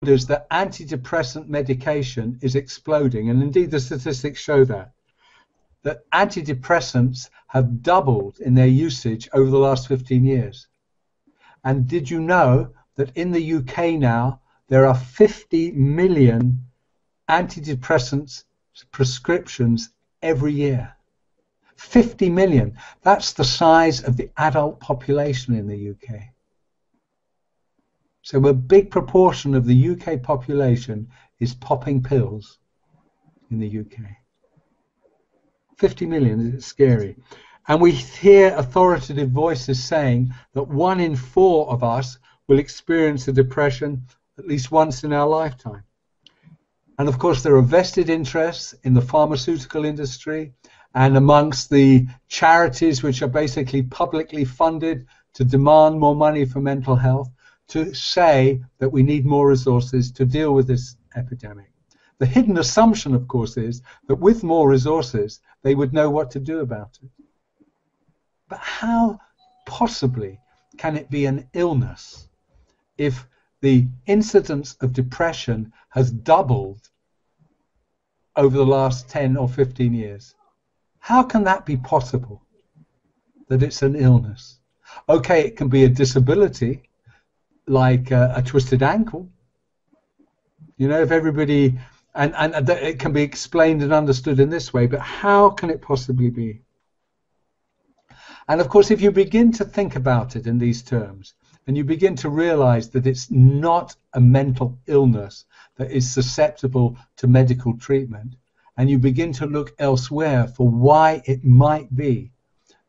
is that antidepressant medication is exploding, and indeed the statistics show that antidepressants have doubled in their usage over the last 15 years. And did you know that in the UK now there are 50 million antidepressant prescriptions every year? 50 million. That's the size of the adult population in the UK. So a big proportion of the UK population is popping pills in the UK. 50 million, is scary. And we hear authoritative voices saying that 1 in 4 of us will experience a depression at least once in our lifetime. And of course there are vested interests in the pharmaceutical industry and amongst the charities which are basically publicly funded to demand more money for mental health, to say that we need more resources to deal with this epidemic. The hidden assumption, of course, is that with more resources, they would know what to do about it. But how possibly can it be an illness if the incidence of depression has doubled over the last 10 or 15 years? How can that be possible, that it's an illness? Okay, it can be a disability, like a twisted ankle. You know, if everybody... And it can be explained and understood in this way, but how can it possibly be? And of course, if you begin to think about it in these terms, and you begin to realize that it's not a mental illness that is susceptible to medical treatment, and you begin to look elsewhere for why it might be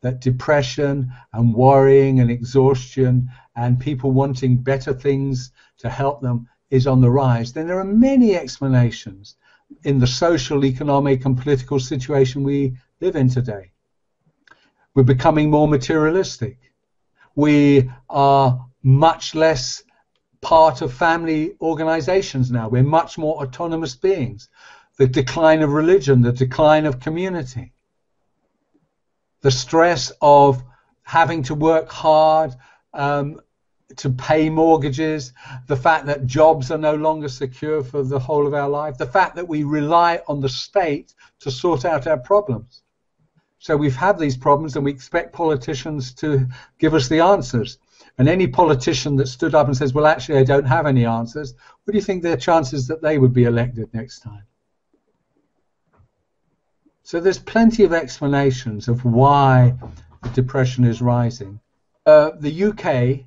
that depression and worrying and exhaustion and people wanting better things to help them is on the rise, then there are many explanations in the social, economic and political situation we live in today. We're becoming more materialistic. We are much less part of family organizations now. We're much more autonomous beings. The decline of religion, the decline of community, the stress of having to work hard to pay mortgages, the fact that jobs are no longer secure for the whole of our life, the fact that we rely on the state to sort out our problems. So we've had these problems and we expect politicians to give us the answers. And any politician that stood up and says, well, actually, I don't have any answers, what do you think their chances that they would be elected next time? So there's plenty of explanations of why depression is rising. The UK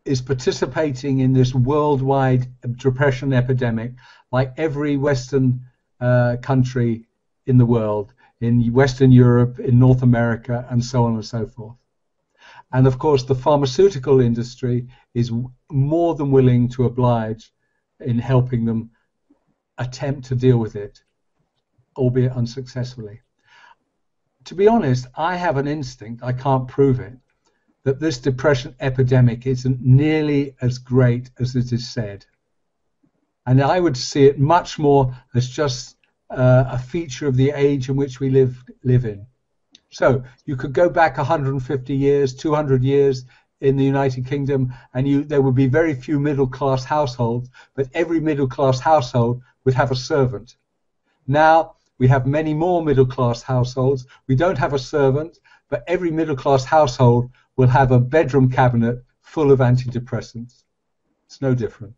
is participating in this worldwide depression epidemic like every Western country in the world, in Western Europe, in North America, and so on and so forth. And of course, the pharmaceutical industry is more than willing to oblige in helping them attempt to deal with it, albeit unsuccessfully. To be honest, I have an instinct, I can't prove it, that this depression epidemic isn't nearly as great as it is said. And I would see it much more as just a feature of the age in which we live in. So you could go back 150 years, 200 years in the United Kingdom, and there would be very few middle-class households, but every middle-class household would have a servant. Now we have many more middle-class households. We don't have a servant, but every middle-class household will have a bedroom cabinet full of antidepressants. It's no different.